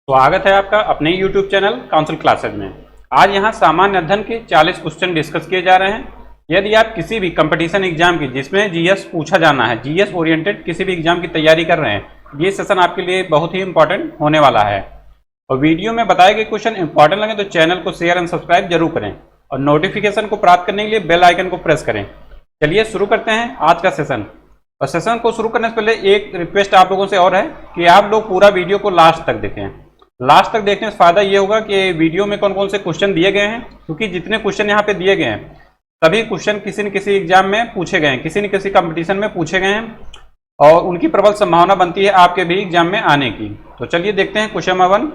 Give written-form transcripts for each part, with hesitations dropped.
स्वागत है आपका अपने YouTube चैनल काउंसिल क्लासेज में। आज यहाँ सामान्य अध्ययन के 40 क्वेश्चन डिस्कस किए जा रहे हैं। यदि आप किसी भी कंपटीशन एग्जाम की जिसमें जीएस पूछा जाना है, जीएस ओरिएंटेड किसी भी एग्जाम की तैयारी कर रहे हैं, ये सेशन आपके लिए बहुत ही इंपॉर्टेंट होने वाला है। और वीडियो में बताए गए क्वेश्चन इंपॉर्टेंट लगे तो चैनल को शेयर एंड सब्सक्राइब जरूर करें और नोटिफिकेशन को प्राप्त करने के लिए बेल आइकन को प्रेस करें। चलिए शुरू करते हैं आज का सेशन। और सेशन को शुरू करने से पहले एक रिक्वेस्ट आप लोगों से और है कि आप लोग पूरा वीडियो को लास्ट तक देखें। लास्ट तक देखने से फायदा ये होगा कि वीडियो में कौन कौन से क्वेश्चन दिए गए हैं, क्योंकि जितने क्वेश्चन यहाँ पे दिए गए हैं सभी क्वेश्चन किसी न किसी एग्जाम में पूछे गए हैं, किसी न किसी कंपटीशन में पूछे गए हैं और उनकी प्रबल संभावना बनती है आपके भी एग्जाम में आने की। तो चलिए देखते हैं क्वेश्चन नंबर 1।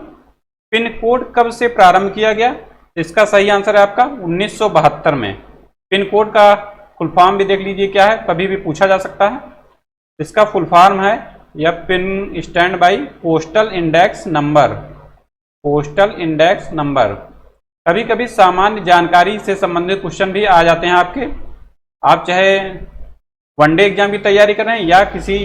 पिन कोड कब से प्रारंभ किया गया? इसका सही आंसर है आपका 1972 में। पिन कोड का फुल फॉर्म भी देख लीजिए क्या है, कभी भी पूछा जा सकता है। इसका फुल फॉर्म है या pin stand by postal index number. Postal index number. कभी कभी सामान्य जानकारी से संबंधित क्वेश्चन भी आ जाते हैं आपके। आप चाहे वनडे एग्जाम की तैयारी कर रहे हैं या किसी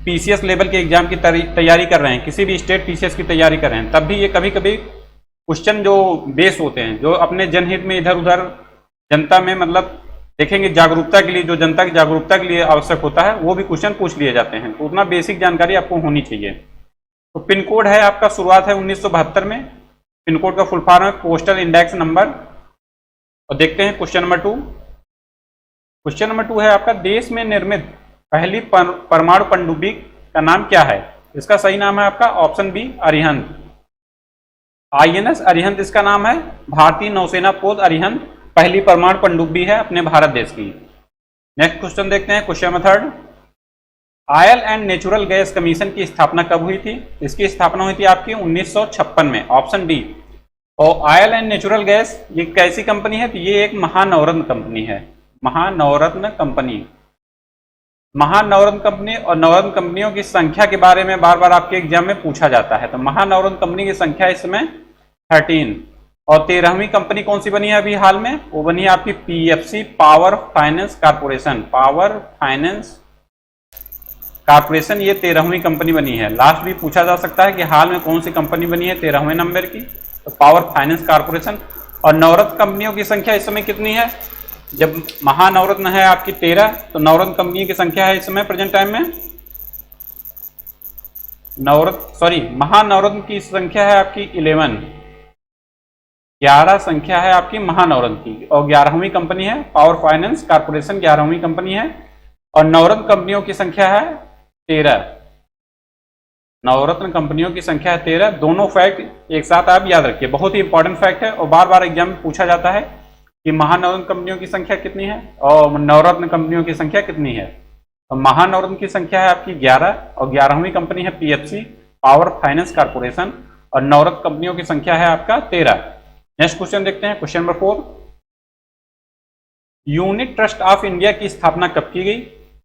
पीसीएस लेवल के एग्जाम की तैयारी कर रहे हैं, किसी भी स्टेट पीसीएस की तैयारी कर रहे हैं, तब भी ये कभी कभी क्वेश्चन जो बेस होते हैं, जो अपने जनहित में इधर उधर जनता में मतलब देखेंगे जागरूकता के लिए, जो जनता की जागरूकता के लिए आवश्यक होता है, वो भी क्वेश्चन पूछ लिए जाते हैं। तो उतना बेसिक जानकारी आपको होनी चाहिए। तो पिन कोड है आपका, शुरुआत है 1972 में। पिन कोड का फुल फॉर्म है पोस्टल इंडेक्स नंबर। और देखते हैं क्वेश्चन नंबर 2। क्वेश्चन नंबर 2 है आपका, देश में निर्मित पहली परमाणु पनडुब्बी का नाम क्या है? इसका सही नाम है आपका option B Arihant. INS Arihant इसका नाम है। भारतीय नौसेना पोत अरिहंत पहली परमाणु पनडुब्बी है अपने भारत देश की। नेक्स्ट क्वेश्चन देखते हैं question number 3। Oil and natural gas commission की स्थापना कब हुई थी? इसकी स्थापना हुई थी आपकी 1956 में, ऑप्शन डी। और ऑयल एंड नेचुरल गैस ये कैसी कंपनी है? तो ये एक महानवरत्न कंपनी है। महानवरत्न कंपनी। महानवरत्न कंपनी और नवरत्न कंपनियों की संख्या के बारे में बार बार आपके एग्जाम में पूछा जाता है। तो महानवरत्न कंपनी की संख्या इस समय 13। और 13वीं कंपनी कौन सी बनी है अभी हाल में? वो बनी है आपकी PFC, power finance corporation. Power finance corporation ये 13वीं कंपनी बनी है। लास्ट भी पूछा जा सकता है कि हाल में कौन सी कंपनी बनी है 13वें नंबर की? तो पावर फाइनेंस कॉर्पोरेशन। और नवरत्न कंपनियों की संख्या इस समय कितनी है? जब महानवरत्न है आपकी 13, तो नवरत्न कंपनी की संख्या है इस समय प्रेजेंट टाइम में महानवरत्न की संख्या है आपकी 11। 11 संख्या है आपकी महानवरत्न की। और 11वीं कंपनी है पावर फाइनेंस कॉर्पोरेशन, 11वीं कंपनी है। और नवरत्न कंपनियों की संख्या है 13। नवरत्न कंपनियों की संख्या है 13। दोनों फैक्ट एक साथ आप याद रखिए, बहुत ही इंपॉर्टेंट फैक्ट है और बार बार एग्जाम में पूछा जाता है कि महानवरत्न कंपनियों की संख्या कितनी है और नवरत्न कंपनियों की संख्या कितनी है। तो महानवरत्न की संख्या है आपकी 11 और 11वीं कंपनी है पीएफसी, पावर फाइनेंस कॉर्पोरेशन। और नवरत्न कंपनियों की संख्या है आपका 13। नेक्स्ट क्वेश्चन देखते हैं question number 4। Unit trust of India की स्थापना कब की गई?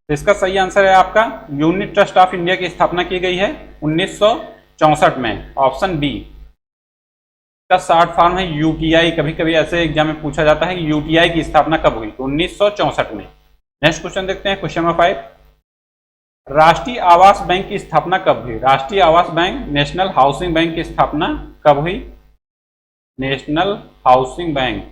तो इसका सही आंसर है आपका यूनिट ट्रस्ट ऑफ इंडिया की स्थापना की गई है 1964 में, ऑप्शन बी। इसका शॉर्ट फॉर्म है यूटीआई। कभी कभी ऐसे एग्जाम में पूछा जाता है कि यूटीआई की स्थापना कब हुई? तो 1964 में। नेक्स्ट क्वेश्चन देखते हैं क्वेश्चन नंबर 5। राष्ट्रीय आवास बैंक की स्थापना कब हुई? राष्ट्रीय आवास बैंक, नेशनल हाउसिंग बैंक की स्थापना कब हुई? National housing bank.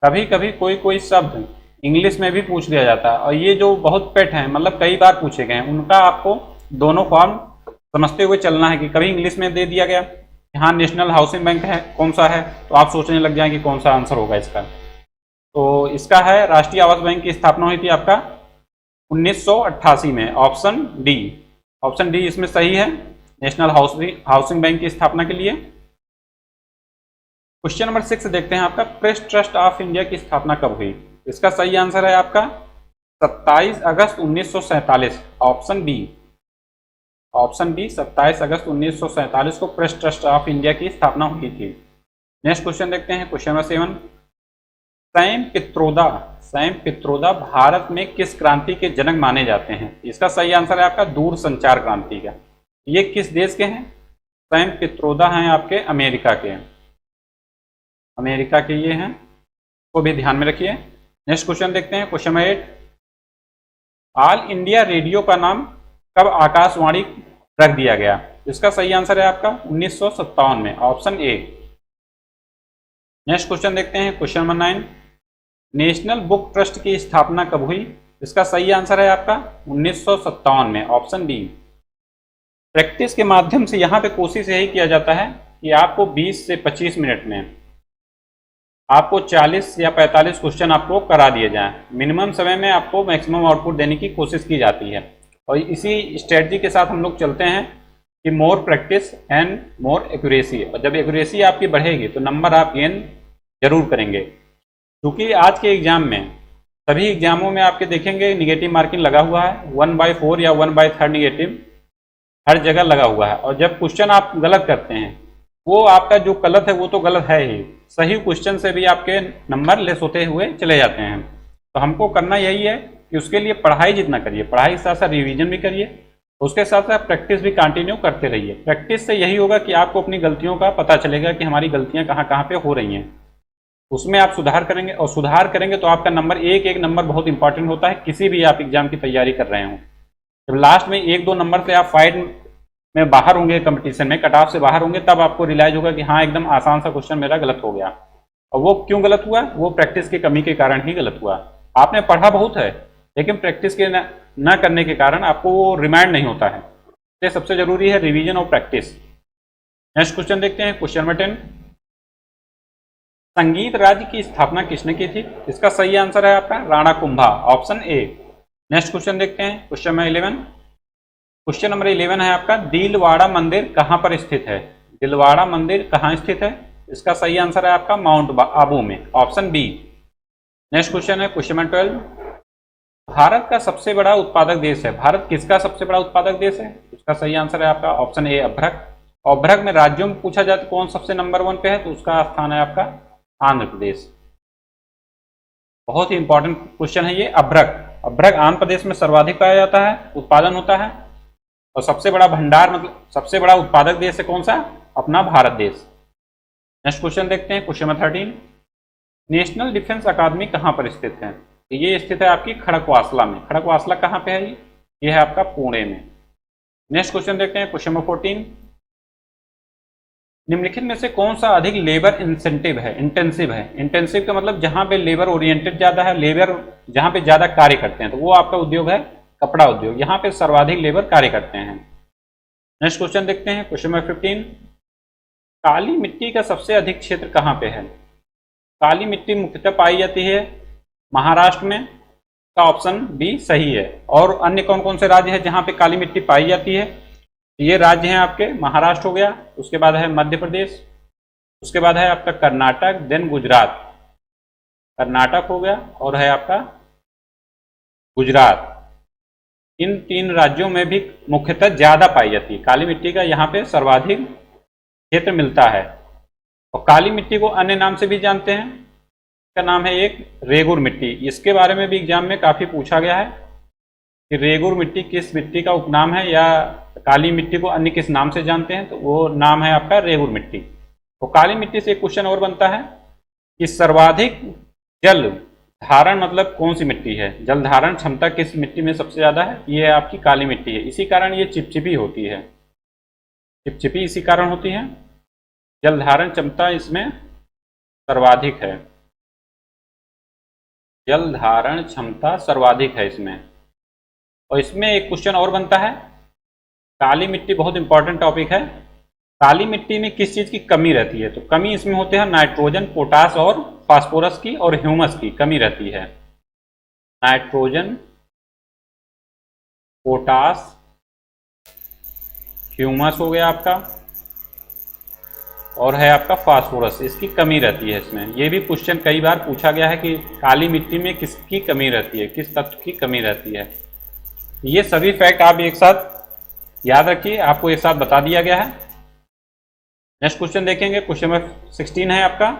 कभी कभी कोई शब्द इंग्लिश में भी पूछ लिया जाता है और ये जो बहुत पेट हैं, मतलब कई बार पूछे गए हैं, उनका आपको दोनों फॉर्म समझते हुए चलना है कि कभी इंग्लिश में दे दिया गया यहाँ नेशनल हाउसिंग बैंक है, कौन सा है, तो आप सोचने लग जाएंगे कौन सा आंसर होगा इसका। तो इसका है राष्ट्रीय आवास बैंक की स्थापना हुई थी आपका 1988 में, ऑप्शन डी। ऑप्शन डी इसमें सही है, नेशनल हाउसिंग बैंक की स्थापना के लिए। क्वेश्चन नंबर 6 देखते हैं आपका, प्रेस ट्रस्ट ऑफ इंडिया की स्थापना कब हुई? इसका सही आंसर है आपका 27 अगस्त 1947, ऑप्शन बी। ऑप्शन बी 27 अगस्त 1947 को प्रेस ट्रस्ट ऑफ इंडिया की स्थापना हुई थी। नेक्स्ट क्वेश्चन देखते हैं question number 7। Sam Pitroda Bharat में किस क्रांति के जनक माने जाते हैं? इसका सही आंसर है आपका दूरसंचार क्रांति का। ये किस देश के हैं? सैम पित्रोदा हैं आपके अमेरिका के। अमेरिका के ये हैं, को भी ध्यान में रखिए। नेक्स्ट क्वेश्चन देखते हैं question number 8। All India radio का नाम कब आकाशवाणी रख दिया गया? इसका सही आंसर है आपका 1957 में, ऑप्शन ए। नेक्स्ट क्वेश्चन देखते हैं, question number 9, national book trust की स्थापना कब हुई? इसका सही आंसर है आपका 1957 में, ऑप्शन बी। प्रैक्टिस के माध्यम से यहाँ पे कोशिश यही किया जाता है कि आपको 20 से 25 मिनट में आपको 40 या 45 क्वेश्चन आपको करा दिए जाएं। मिनिमम समय में आपको मैक्सिमम आउटपुट देने की कोशिश की जाती है और इसी स्ट्रेटजी के साथ हम लोग चलते हैं कि more practice and more accuracy. और जब एक्यूरेसी आपकी बढ़ेगी तो नंबर आप गेन जरूर करेंगे, क्योंकि आज के एग्जाम में सभी एग्जामों में आपके देखेंगे निगेटिव मार्किंग लगा हुआ है, 1/4 या 1/3 निगेटिव हर जगह लगा हुआ है। और जब क्वेश्चन आप गलत करते हैं, वो आपका जो गलत है वो तो गलत है ही, सही क्वेश्चन से भी आपके नंबर लेस होते हुए चले जाते हैं। तो हमको करना यही है कि उसके लिए पढ़ाई जितना करिए, पढ़ाई के साथ साथ रिवीजन भी करिए, उसके साथ साथ प्रैक्टिस भी कंटिन्यू करते रहिए। प्रैक्टिस से यही होगा कि आपको अपनी गलतियों का पता चलेगा कि हमारी गलतियां कहाँ कहाँ पे हो रही हैं, उसमें आप सुधार करेंगे और सुधार करेंगे तो आपका नंबर एक नंबर बहुत इंपॉर्टेंट होता है किसी भी आप एग्जाम की तैयारी कर रहे हो। जब लास्ट में 1-2 नंबर से आप फाइट में बाहर होंगे, कंपटीशन में कट ऑफ से बाहर होंगे, तब आपको रियलाइज होगा कि हाँ एकदम आसान सा क्वेश्चन मेरा गलत हो गया। और वो क्यों गलत हुआ? वो प्रैक्टिस की कमी के कारण ही गलत हुआ। आपने पढ़ा बहुत है लेकिन प्रैक्टिस के न करने के कारण आपको वो रिमाइंड नहीं होता है। इसलिए सबसे जरूरी है रिवीजन और प्रैक्टिस। नेक्स्ट क्वेश्चन देखते हैं, क्वेश्चन नंबर 10, संगीत राज्य की स्थापना किसने की थी? इसका सही आंसर है आपका Rana Kumbha, option A. Next question देखते हैं, क्वेश्चन नंबर 11। क्वेश्चन नंबर 11 है आपका, दिलवाड़ा मंदिर कहाँ पर स्थित है? दिलवाड़ा मंदिर कहाँ स्थित है? इसका सही आंसर है आपका माउंट आबू में, ऑप्शन बी। नेक्स्ट क्वेश्चन है, क्वेश्चन नंबर 12, भारत का सबसे बड़ा उत्पादक देश है। भारत किसका सबसे बड़ा उत्पादक देश है? इसका सही आंसर है आपका ऑप्शन ए, अभ्रक। अभ्रक में राज्यों में पूछा जाए तो कौन सबसे नंबर 1 पे है? तो उसका स्थान है आपका आंध्र प्रदेश। बहुत ही इंपॉर्टेंट क्वेश्चन है ये। अभ्रक, अभ्रक आंध्र प्रदेश में सर्वाधिक पाया जाता है, उत्पादन होता है। और सबसे बड़ा भंडार मतलब सबसे बड़ा उत्पादक देश है कौन सा? अपना भारत देश। नेक्स्ट क्वेश्चन देखते हैं, क्वेश्चन नंबर 13, नेशनल डिफेंस अकादमी कहाँ पर स्थित है? ये स्थित है आपकी खड़कवासला में। खड़कवासला कहाँ पे है? ये है आपका पुणे में। नेक्स्ट क्वेश्चन देखते हैं, क्वेश्चन नंबर 14, निम्नलिखित में से कौन सा अधिक लेबर इंसेंटिव है, इंटेंसिव है? इंटेंसिव का मतलब जहां पे लेबर ओरिएंटेड ज्यादा है, लेबर जहां पे ज्यादा कार्य करते हैं, तो वो आपका उद्योग है कपड़ा उद्योग। यहाँ पे सर्वाधिक लेबर कार्य करते हैं। नेक्स्ट क्वेश्चन देखते हैं, क्वेश्चन नंबर 15, काली मिट्टी का सबसे अधिक क्षेत्र कहाँ पे है? काली मिट्टी मुख्यतः पाई जाती है महाराष्ट्र में, का ऑप्शन बी सही है। और अन्य कौन कौन से राज्य हैं जहाँ पे काली मिट्टी पाई जाती है? ये राज्य हैं आपके महाराष्ट्र हो गया, उसके बाद है मध्य प्रदेश, उसके बाद है आपका कर्नाटक, देन गुजरात। कर्नाटक हो गया और है आपका गुजरात। इन 3 राज्यों में भी मुख्यतः ज्यादा पाई जाती है काली मिट्टी का, यहाँ पे सर्वाधिक क्षेत्र मिलता है। और काली मिट्टी को अन्य नाम से भी जानते हैं, इसका नाम है एक रेगुर मिट्टी। इसके बारे में भी एग्जाम में काफी पूछा गया है कि रेगुर मिट्टी किस मिट्टी का उपनाम है, या काली मिट्टी को अन्य किस नाम से जानते हैं, तो वो नाम है आपका रेगुर मिट्टी। तो काली मिट्टी से एक क्वेश्चन और बनता है कि सर्वाधिक जल धारण मतलब कौन सी मिट्टी है? जल धारण क्षमता किस मिट्टी में सबसे ज्यादा है? ये आपकी काली मिट्टी है। इसी कारण ये चिपचिपी होती है, चिपचिपी इसी कारण होती है, जल धारण क्षमता इसमें सर्वाधिक है, जल धारण क्षमता सर्वाधिक है इसमें। और इसमें एक क्वेश्चन और बनता है, काली मिट्टी बहुत इंपॉर्टेंट टॉपिक है, काली मिट्टी में किस चीज की कमी रहती है? तो कमी इसमें होते हैं नाइट्रोजन, पोटास और फास्फोरस की और ह्यूमस की कमी रहती है। नाइट्रोजन, पोटास, ह्यूमस हो गया आपका, और है आपका फास्फोरस, इसकी कमी रहती है इसमें। ये भी क्वेश्चन कई बार पूछा गया है कि काली मिट्टी में किसकी कमी रहती है, किस तत्व की कमी रहती है। ये सभी फैक्ट आप एक साथ याद रखिए, आपको एक साथ बता दिया गया है। नेक्स्ट क्वेश्चन देखेंगे, क्वेश्चन नंबर 16 है आपका।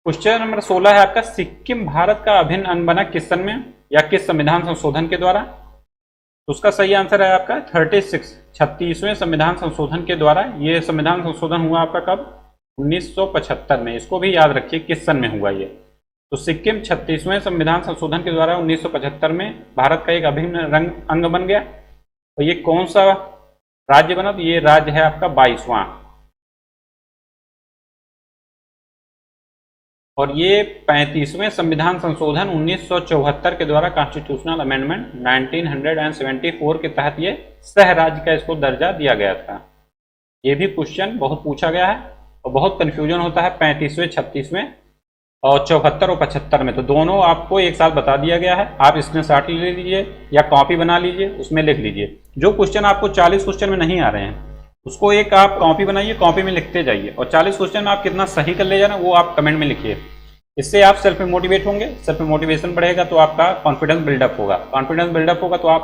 क्वेश्चन नंबर 16 है आपका, सिक्किम भारत का अभिन्न अंग बना किस सन में या किस संविधान संशोधन के द्वारा? तो उसका सही आंसर है आपका 36वें संविधान संशोधन के द्वारा। ये संविधान संशोधन हुआ आपका कब? 1975 में। इसको भी याद रखिए किस सन में हुआ ये। तो सिक्किम 36वें संविधान संशोधन के द्वारा 1975 में भारत का एक अभिन्न अंग बन गया। तो ये कौन सा राज्य बना, तो ये राज्य है आपका 22वां। और ये 35वें संविधान संशोधन 1974 के द्वारा कॉन्स्टिट्यूशनल अमेंडमेंट 1974 के तहत ये सह राज्य का इसको दर्जा दिया गया था। ये भी क्वेश्चन बहुत पूछा गया है और बहुत कंफ्यूजन होता है 35वें 36वें और 74 और 75 में, तो दोनों आपको एक साथ बता दिया गया है। आप स्क्रीनशॉट ले लीजिए या कॉपी बना लीजिए, उसमें लिख लीजिए। जो क्वेश्चन आपको 40 क्वेश्चन में नहीं आ रहे हैं उसको एक आप कॉपी बनाइए, कॉपी में लिखते जाइए, और 40 क्वेश्चन में आप कितना सही कर ले जाना वो आप कमेंट में लिखिए। इससे आप सेल्फ में मोटिवेट होंगे, सेल्फ में मोटिवेशन बढ़ेगा तो आपका कॉन्फिडेंस बिल्डअप होगा, कॉन्फिडेंस बिल्डअप होगा तो आप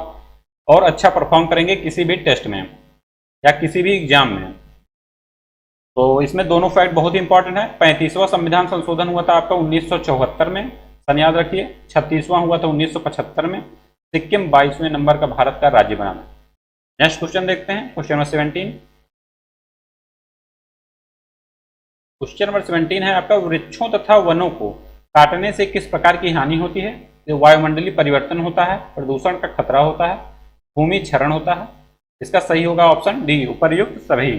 और अच्छा परफॉर्म करेंगे किसी भी टेस्ट में या किसी भी एग्जाम में। तो इसमें दोनों फैक्ट बहुत इंपॉर्टेंट है। 35वां संविधान संशोधन हुआ था आपका 1974 में, सन याद रखिए। 36वां हुआ था 1975 में। सिक्किम 22वें नंबर का भारत का राज्य बना। नेक्स्ट क्वेश्चन देखते हैं, क्वेश्चन नंबर 17। क्वेश्चन नंबर 17 है आपका, वृक्षों तथा वनों को काटने से किस प्रकार की हानि होती है? जो वायुमंडलीय परिवर्तन होता है, प्रदूषण का खतरा होता है, भूमि क्षरण होता है। इसका सही होगा ऑप्शन डी, उपर्युक्त सभी।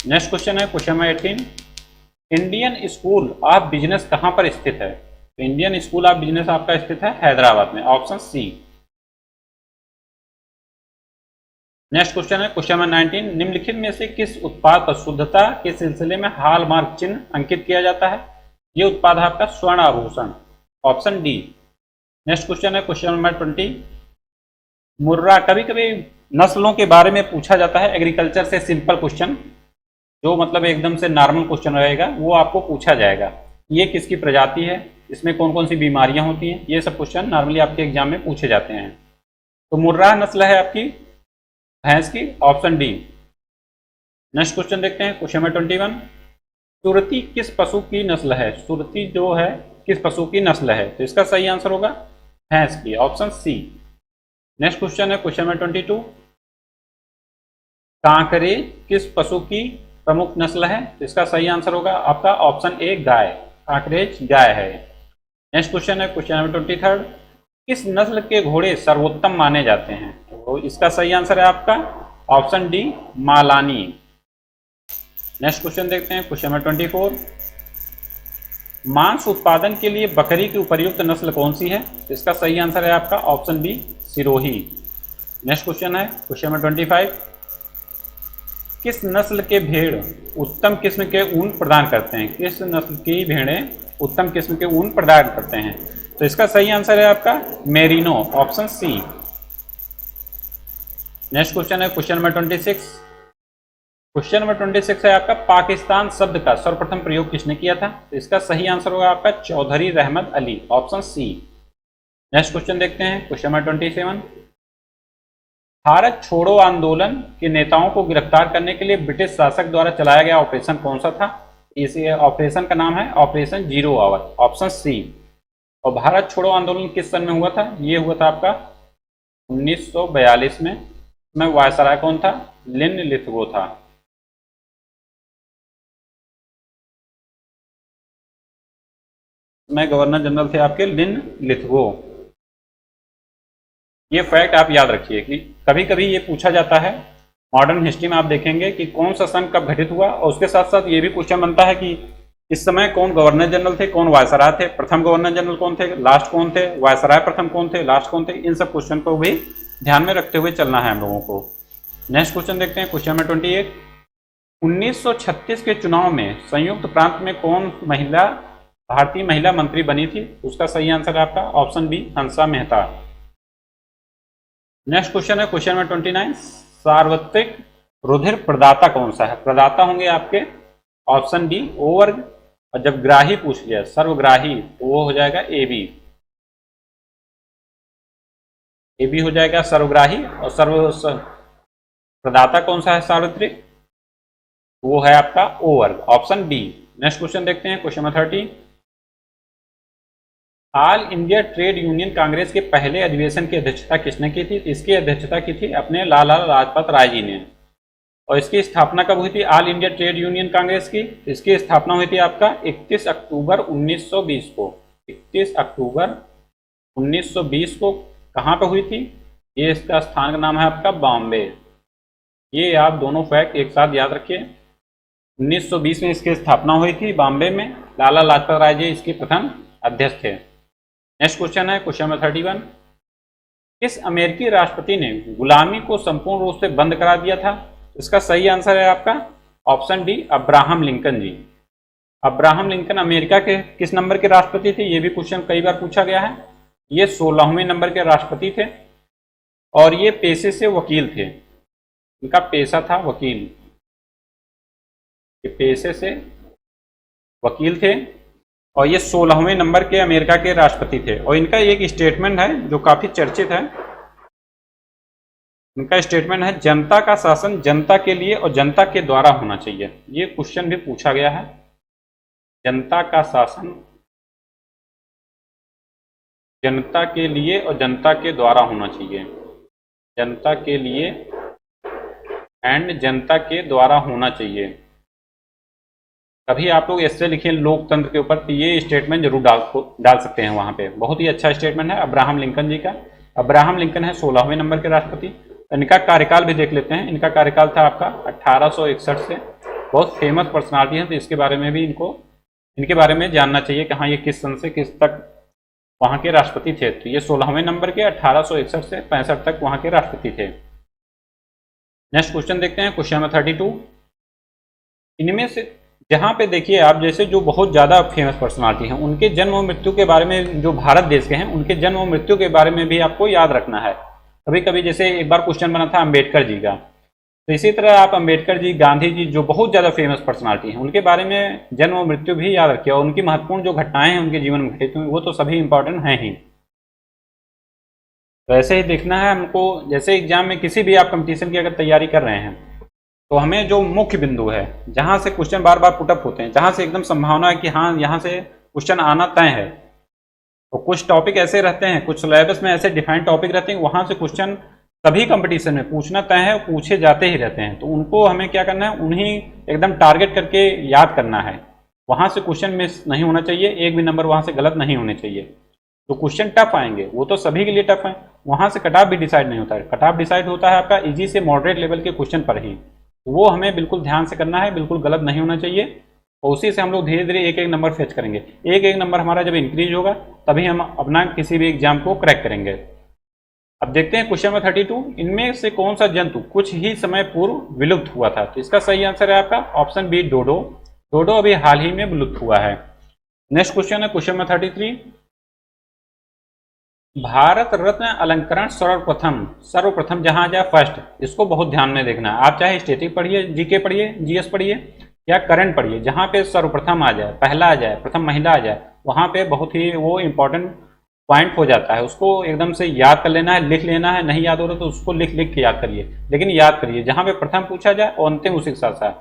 नेक्स्ट क्वेश्चन है question number 18। Indian school of business कहां पर स्थित है? तो इंडियन स्कूल ऑफ बिजनेस आपका स्थित है हैदराबाद में, ऑप्शन सी। नेक्स्ट क्वेश्चन है क्वेश्चन नंबर 19। निम्नलिखित में से किस उत्पाद पर शुद्धता के सिलसिले में हॉलमार्क चिन्ह अंकित किया जाता है? ये उत्पाद है आपका स्वर्ण आभूषण, ऑप्शन डी। नेक्स्ट क्वेश्चन है क्वेश्चन नंबर 20। मुर्रा, कभी कभी नस्लों के बारे में पूछा जाता है एग्रीकल्चर से, सिंपल क्वेश्चन जो मतलब एकदम से नॉर्मल क्वेश्चन रहेगा वो आपको पूछा जाएगा। ये किसकी प्रजाति है, इसमें कौन कौन सी बीमारियां होती हैं, ये सब क्वेश्चन नॉर्मली आपके एग्जाम में पूछे जाते हैं। तो मुर्रा नस्ल है आपकी भैंस की, ऑप्शन डी। नेक्स्ट क्वेश्चन देखते हैं क्वेश्चन नंबर 21। सुरती किस पशु की नस्ल है? सुरती जो है किस पशु की नस्ल है? तो इसका सही आंसर होगा भैंस की, ऑप्शन सी। नेक्स्ट क्वेश्चन है क्वेश्चन नंबर 22। कांकरे किस पशु की प्रमुख नस्ल है? तो इसका सही आंसर होगा आपका ऑप्शन ए, गाय। कांकरेज गाय है। नेक्स्ट क्वेश्चन है क्वेश्चन नंबर 23। किस नस्ल के घोड़े सर्वोत्तम माने जाते हैं? तो इसका सही आंसर है आपका option D, Malani. Next question देखते हैं क्वेश्चन नंबर 24। मांस उत्पादन के लिए बकरी की उपयुक्त नस्ल कौन सी है? तो इसका सही आंसर है आपका option B, Sirohi. Next question है क्वेश्चन नंबर 25। किस नस्ल के भेड़ उत्तम किस्म के ऊन प्रदान करते हैं? किस नस्ल की भेड़ें उत्तम किस्म के ऊन प्रदान करते हैं? तो इसका सही आंसर है आपका merino, option C. Next question है क्वेश्चन नंबर 26। क्वेश्चन नंबर 26 है आपका, पाकिस्तान शब्द का सर्वप्रथम प्रयोग किसने किया था? तो इसका सही आंसर होगा आपका Chaudhary Rahmat Ali, option C. Next question देखते हैं क्वेश्चन नंबर 27। भारत छोड़ो आंदोलन के नेताओं को गिरफ्तार करने के लिए ब्रिटिश शासक द्वारा चलाया गया ऑपरेशन कौन सा था? इस ऑपरेशन का नाम है operation zero hour, option C. और भारत छोड़ो आंदोलन किस सन में हुआ था? ये हुआ था आपका 1942 में। इसमें वायसराय कौन था? लिन लिथगो था। में गवर्नर जनरल थे आपके लिन लिथगो। ये फैक्ट आप याद रखिए कि कभी कभी ये पूछा जाता है मॉडर्न हिस्ट्री में। आप देखेंगे कि कौन सा सन कब घटित हुआ, और उसके साथ साथ ये भी क्वेश्चन बनता है कि इस समय कौन गवर्नर जनरल थे, कौन वायसराय थे, प्रथम गवर्नर जनरल कौन थे, लास्ट कौन थे, वायसराय प्रथम कौन थे, लास्ट कौन थे। इन सब क्वेश्चन को भी ध्यान में रखते हुए चलना है हम लोगों को। नेक्स्ट क्वेश्चन देखते हैं क्वेश्चन नंबर 28। 1936 के चुनाव में संयुक्त प्रांत में कौन महिला भारतीय महिला मंत्री बनी थी? उसका सही आंसर है आपका option B, Hansa Mehta. Next question है क्वेश्चन नंबर 29। सार्वत्रिक रुधिर प्रदाता कौन सा है? प्रदाता होंगे आपके ऑप्शन डी, ओ वर्ग। और जब ग्राही पूछ लिया सर्वग्राही तो वो हो जाएगा ए बी। ए बी हो जाएगा सर्वग्राही। और सर्व प्रदाता कौन सा है सार्वत्रिक? वो है आपका ओ वर्ग, ऑप्शन डी। नेक्स्ट क्वेश्चन देखते हैं question number 30। All India trade union Congress के पहले अधिवेशन की अध्यक्षता किसने की थी? इसकी अध्यक्षता की थी अपने लाला लाजपत राय जी ने। और इसकी स्थापना कब हुई थी all India trade union Congress की? इसकी स्थापना हुई थी आपका 31 अक्टूबर 1920 को। 31 अक्टूबर 1920 को कहाँ पर हुई थी? ये इसका स्थान का नाम है आपका बॉम्बे। ये आप दोनों फैक्ट एक साथ याद रखिए। 1920 में इसकी स्थापना हुई थी बॉम्बे में। लाला लाजपत राय जी इसके प्रथम अध्यक्ष थे। नेक्स्ट क्वेश्चन है क्वेश्चन नंबर 31। किस अमेरिकी राष्ट्रपति ने गुलामी को संपूर्ण रूप से बंद करा दिया था? इसका सही आंसर है आपका ऑप्शन डी, अब्राहम लिंकन जी। अब्राहम लिंकन अमेरिका के किस नंबर के राष्ट्रपति थे? ये भी क्वेश्चन कई बार पूछा गया है। ये 16वें नंबर के राष्ट्रपति थे और ये पेशे से वकील थे। इनका पेशा था वकील, ये पेशे से वकील थे और ये 16वें नंबर के अमेरिका के राष्ट्रपति थे। और इनका एक स्टेटमेंट है जो काफी चर्चित है। इनका स्टेटमेंट है, जनता का शासन जनता के लिए और जनता के द्वारा होना चाहिए। ये क्वेश्चन भी पूछा गया है। जनता का शासन जनता के लिए और जनता के द्वारा होना चाहिए। जनता के लिए एंड जनता के द्वारा होना चाहिए। कभी आप लोग ऐसे लिखें लोकतंत्र के ऊपर, तो ये स्टेटमेंट जरूर डाल सकते हैं वहां पे। बहुत ही अच्छा स्टेटमेंट है अब्राहम लिंकन जी का। अब्राहम लिंकन है 16वें नंबर के राष्ट्रपति। इनका कार्यकाल भी देख लेते हैं। इनका कार्यकाल था आपका 1861 से। बहुत फेमस पर्सनालिटी है, तो इसके बारे में भी इनके बारे में जानना चाहिए कि हाँ ये किस सन से किस तक वहाँ के राष्ट्रपति थे। तो ये 16वें नंबर के 1861 से 65 तक वहाँ के राष्ट्रपति थे। नेक्स्ट क्वेश्चन देखते हैं क्वेश्चन नंबर 32। इनमें से जहाँ पे देखिए आप, जैसे जो बहुत ज़्यादा फेमस पर्सनालिटी हैं उनके जन्म और मृत्यु के बारे में, जो भारत देश के हैं उनके जन्म और मृत्यु के बारे में भी आपको याद रखना है। कभी कभी जैसे एक बार क्वेश्चन बना था अम्बेडकर जी का, तो इसी तरह आप अम्बेडकर जी, गांधी जी, जो बहुत ज़्यादा फेमस पर्सनालिटी हैं उनके बारे में जन्म और मृत्यु भी याद रखिए। और उनकी महत्वपूर्ण जो घटनाएं हैं उनके जीवन में घटित हुई वो तो सभी इंपॉर्टेंट हैं ही। तो ऐसे ही देखना है हमको। जैसे एग्जाम में किसी भी आप कंपटीशन की अगर तैयारी कर रहे हैं तो हमें जो मुख्य बिंदु है, जहाँ से क्वेश्चन बार बार पुटअप होते हैं, जहाँ से एकदम संभावना है कि हाँ यहाँ से क्वेश्चन आना तय है, तो कुछ टॉपिक ऐसे रहते हैं, कुछ सिलेबस में ऐसे डिफाइंड टॉपिक रहते हैं, वहाँ से क्वेश्चन सभी कंपटीशन में पूछना तय है, पूछे जाते ही रहते हैं। तो उनको हमें क्या करना है, उन्हीं एकदम टारगेट करके याद करना है। वहाँ से क्वेश्चन मिस नहीं होना चाहिए, एक भी नंबर वहाँ से गलत नहीं होने चाहिए। तो क्वेश्चन टफ आएंगे, वो तो सभी के लिए टफ है। वहाँ से कट ऑफ भी डिसाइड नहीं होता है। कट ऑफ डिसाइड होता है आपका इजी से मॉडरेट लेवल के क्वेश्चन पर ही। वो हमें बिल्कुल ध्यान से करना है, बिल्कुल गलत नहीं होना चाहिए। और उसी से हम लोग धीरे धीरे एक एक नंबर फेच करेंगे। एक एक नंबर हमारा जब इंक्रीज होगा तभी हम अपना किसी भी एग्जाम को क्रैक करेंगे। अब देखते हैं क्वेश्चन नंबर 32। इनमें से कौन सा जंतु कुछ ही समय पूर्व विलुप्त हुआ था? तो इसका सही आंसर है आपका ऑप्शन बी, डोडो। डोडो अभी हाल ही में विलुप्त हुआ है। नेक्स्ट क्वेश्चन है क्वेश्चन नंबर 33। भारत रत्न अलंकरण सर्वप्रथम जहां जाए फर्स्ट, इसको बहुत ध्यान में देखना है। आप चाहे स्टैटिक पढ़िए, जीके पढ़िए, जीएस पढ़िए या करंट पढ़िए, जहां पे सर्वप्रथम आ जाए, पहला आ जाए, प्रथम महिला आ जाए, वहां पे बहुत ही वो इंपॉर्टेंट पॉइंट हो जाता है। उसको एकदम से याद कर लेना है, लिख लेना है। नहीं याद हो रहा तो उसको लिख लिख के याद करिए, लेकिन याद करिए जहां पे प्रथम पूछा जाए और अंतिम उसी के साथ साथ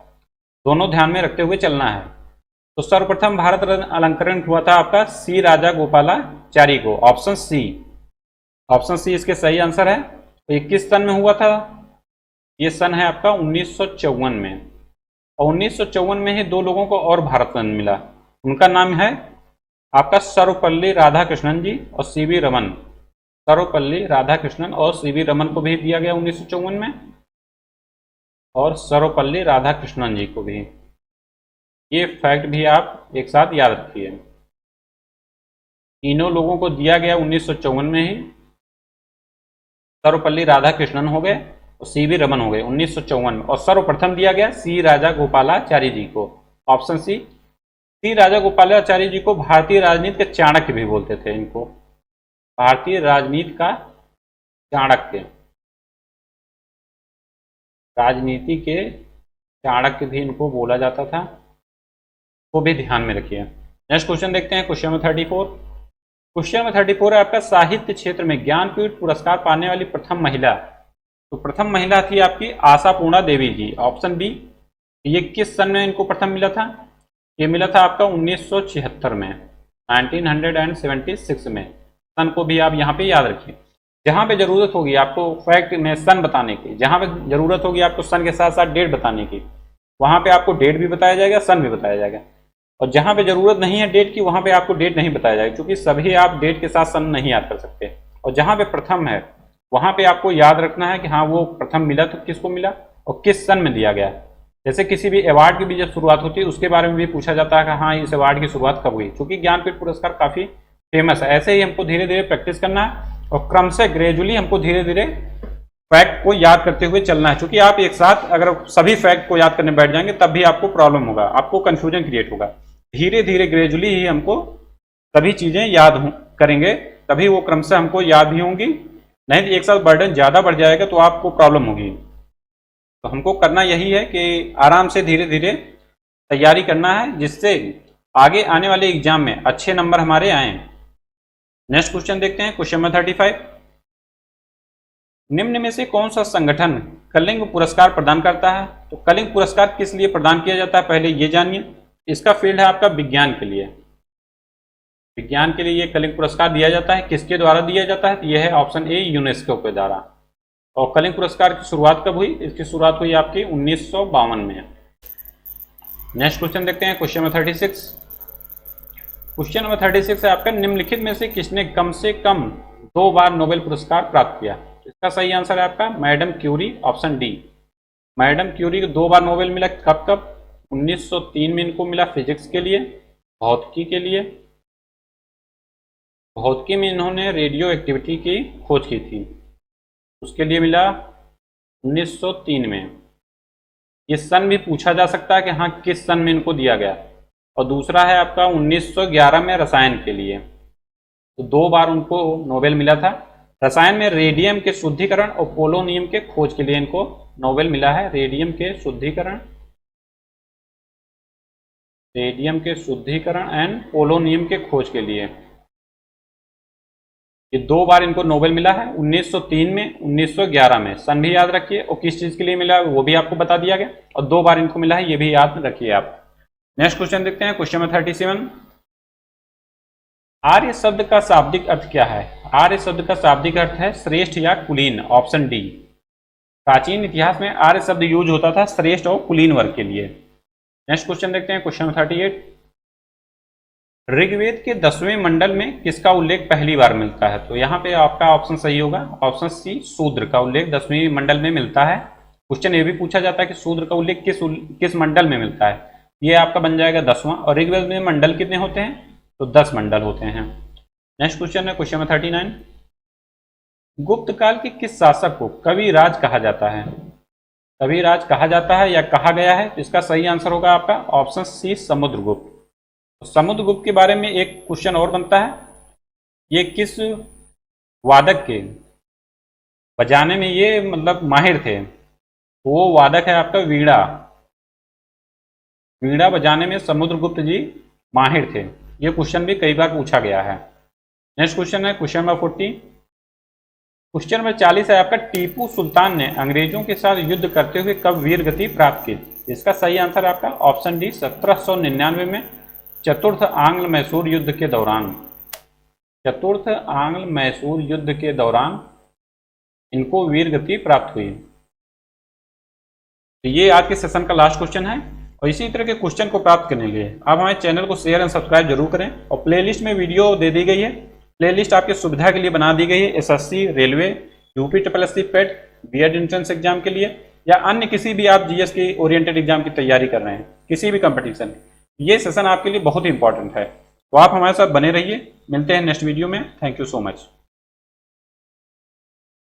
दोनों ध्यान में रखते हुए चलना है। तो सर्वप्रथम भारत रत्न अलंकरण हुआ था आपका सी राजा गोपालाचारी को, ऑप्शन सी। ऑप्शन सी इसके सही आंसर है। तो ये किस सन में हुआ था? ये सन है आपका 1954 में। और 1954 में ही दो लोगों को और भारत रत्न मिला। उनका नाम है आपका सर्वपल्ली राधाकृष्णन जी और सीवी रमन। सर्वपल्ली राधाकृष्णन और सीवी रमन को भी दिया गया 1954 में, और सर्वपल्ली राधाकृष्णन जी को भी। ये फैक्ट भी आप एक साथ याद रखिए। तीनों लोगों को दिया गया 1954 में ही। सर्वपल्ली राधाकृष्णन हो गए और सीवी रमन हो गए 1954 में। और सर्वप्रथम दिया गया सी राजा गोपालाचारी जी को, ऑप्शन सी। सी राजा गोपालाचारी जी को भारतीय राजनीति के चाणक्य भी बोलते थे। इनको भारतीय राजनीति का चाणक्य, राजनीति के चाणक्य भी इनको बोला जाता था। वो भी ध्यान में रखिए। नेक्स्ट क्वेश्चन देखते हैं क्वेश्चन नंबर 34। क्वेश्चन नंबर 34 है आपका साहित्य क्षेत्र में ज्ञानपीठ पुरस्कार पाने वाली प्रथम महिला। तो प्रथम महिला थी आपकी आशापूर्णा देवी जी, ऑप्शन बी। ये किस सन में इनको प्रथम मिला था? ये मिला था आपका 1976 में, 1976 में। सन को भी आप यहाँ पे याद रखिए। जहाँ पे जरूरत होगी आपको फैक्ट में सन बताने की, जहाँ पे जरूरत होगी आपको सन के साथ साथ डेट बताने की, वहाँ पे आपको डेट भी बताया जाएगा, सन भी बताया जाएगा। और जहाँ पे जरूरत नहीं है डेट की, वहाँ पे आपको डेट नहीं बताया जाएगा, क्योंकि सभी आप डेट के साथ सन नहीं याद कर सकते। और जहाँ पे प्रथम है वहाँ पे आपको याद रखना है कि हाँ वो प्रथम मिला तो किसको मिला, और किस सन में दिया गया। जैसे किसी भी अवार्ड की भी जब शुरुआत होती है उसके बारे में भी पूछा जाता है कि हाँ इस अवार्ड की शुरुआत कब हुई, क्योंकि ज्ञानपीठ पुरस्कार काफ़ी फेमस है। ऐसे ही हमको धीरे धीरे प्रैक्टिस करना है और क्रमशः ग्रेजुअली हमको धीरे धीरे फैक्ट को याद करते हुए चलना है, क्योंकि आप एक साथ अगर सभी फैक्ट को याद करने बैठ जाएंगे तब भी आपको प्रॉब्लम होगा, आपको कंफ्यूजन क्रिएट होगा। धीरे धीरे ग्रेजुअली ही हमको सभी चीजें याद करेंगे, तभी वो क्रमशः हमको याद भी होंगी। नहीं तो एक साथ बर्डन ज्यादा बढ़ जाएगा तो आपको प्रॉब्लम होगी। तो हमको करना यही है कि आराम से धीरे धीरे तैयारी करना है, जिससे आगे आने वाले एग्जाम में अच्छे नंबर हमारे आए। नेक्स्ट क्वेश्चन देखते हैं, क्वेश्चन नंबर 35। निम्न में से कौन सा संगठन कलिंग पुरस्कार प्रदान करता है? तो कलिंग पुरस्कार किस लिए प्रदान किया जाता है पहले ये जानिए। इसका फील्ड है आपका विज्ञान के लिए। विज्ञान के लिए ये कलिंग पुरस्कार दिया जाता है। किसके द्वारा दिया जाता है? तो यह है ऑप्शन ए, यूनेस्को के द्वारा। और कलिंग पुरस्कार की शुरुआत कब हुई? इसकी शुरुआत हुई आपकी 1952 में। नेक्स्ट क्वेश्चन देखते हैं, क्वेश्चन नंबर 36। क्वेश्चन नंबर 36 है आपका, निम्नलिखित में से किसने कम से कम 2 बार नोबेल पुरस्कार प्राप्त किया? इसका सही आंसर है आपका madam Curie, option D. Madam Curie को 2 बार नोबेल मिला। कब कब? 1903 में इनको मिला फिजिक्स के लिए, भौतिकी के लिए। भौतिकी में इन्होंने रेडियो एक्टिविटी की खोज की थी, उसके लिए मिला 1903 में। ये सन भी पूछा जा सकता है कि हाँ किस सन में इनको दिया गया। और दूसरा है आपका 1911 में रसायन के लिए, तो 2 बार उनको नोबेल मिला था। रसायन में रेडियम के शुद्धिकरण और पोलोनियम के खोज के लिए इनको नोबेल मिला है। रेडियम के शुद्धिकरण एंड पोलोनियम के खोज के लिए ये 2 बार इनको नोबेल मिला है, 1903 में, 1911 में। सन भी याद रखिए और किस चीज के लिए मिला वो भी आपको बता दिया गया, और 2 बार इनको मिला है ये भी याद रखिए आप। नेक्स्ट क्वेश्चन देखते हैं, क्वेश्चन नंबर 37। आर्य शब्द का शाब्दिक अर्थ क्या है? आर्य शब्द का शाब्दिक अर्थ है श्रेष्ठ या कुलीन, ऑप्शन डी। प्राचीन इतिहास में आर्य शब्द यूज होता था श्रेष्ठ और कुलीन वर्ग के लिए। नेक्स्ट क्वेश्चन देखते हैं, क्वेश्चन नंबर 38। ऋग्वेद के 10वें मंडल में किसका उल्लेख पहली बार मिलता है? तो यहाँ पे आपका ऑप्शन सही होगा, ऑप्शन सी, शूद्र का उल्लेख 10वें मंडल में मिलता है। क्वेश्चन ये भी पूछा जाता है कि शूद्र का उल्लेख किस मंडल में मिलता है। ये आपका बन जाएगा 10वां। और ऋग्वेद में मंडल कितने होते हैं? तो 10 मंडल होते हैं। नेक्स्ट क्वेश्चन है, क्वेश्चन नंबर 39। गुप्त काल के किस शासक को कविराज कहा जाता है? कविराज कहा जाता है या कहा गया है? तो इसका सही आंसर होगा आपका ऑप्शन सी, समुद्रगुप्त। तो समुद्रगुप्त के बारे में एक क्वेश्चन और बनता है, ये किस वादक के बजाने में ये मतलब माहिर थे? वो वादक है आपका वीणा। वीणा बजाने में समुद्रगुप्त जी माहिर थे। ये क्वेश्चन भी कई बार पूछा गया है। नेक्स्ट क्वेश्चन है, क्वेश्चन नंबर 40। क्वेश्चन नंबर 40 है आपका, टीपू सुल्तान ने अंग्रेजों के साथ युद्ध करते हुए कब वीर गति प्राप्त की? इसका सही आंसर है आपका ऑप्शन डी, 1799 में, चतुर्थ आंग्ल मैसूर युद्ध के दौरान। चतुर्थ आंग्ल मैसूर युद्ध के दौरान इनको वीर गति प्राप्त हुई। तो ये आज के सेशन का लास्ट क्वेश्चन है। और इसी तरह के क्वेश्चन को प्राप्त करने के लिए आप हमारे चैनल को शेयर एंड सब्सक्राइब जरूर करें। और प्लेलिस्ट में वीडियो दे दी गई है, प्लेलिस्ट आपकी सुविधा के लिए बना दी गई है। एसएससी, रेलवे, यूपी SSC पेट, बीएड एंट्रेंस एग्जाम के लिए, या अन्य किसी भी आप जीएस की ओरिएंटेड एग्जाम की तैयारी कर रहे हैं, किसी भी कंपटीशन, ये सेशन आपके लिए बहुत ही इंपॉर्टेंट है। तो आप हमारे साथ बने रहिए। मिलते हैं नेक्स्ट वीडियो में। Thank you so much.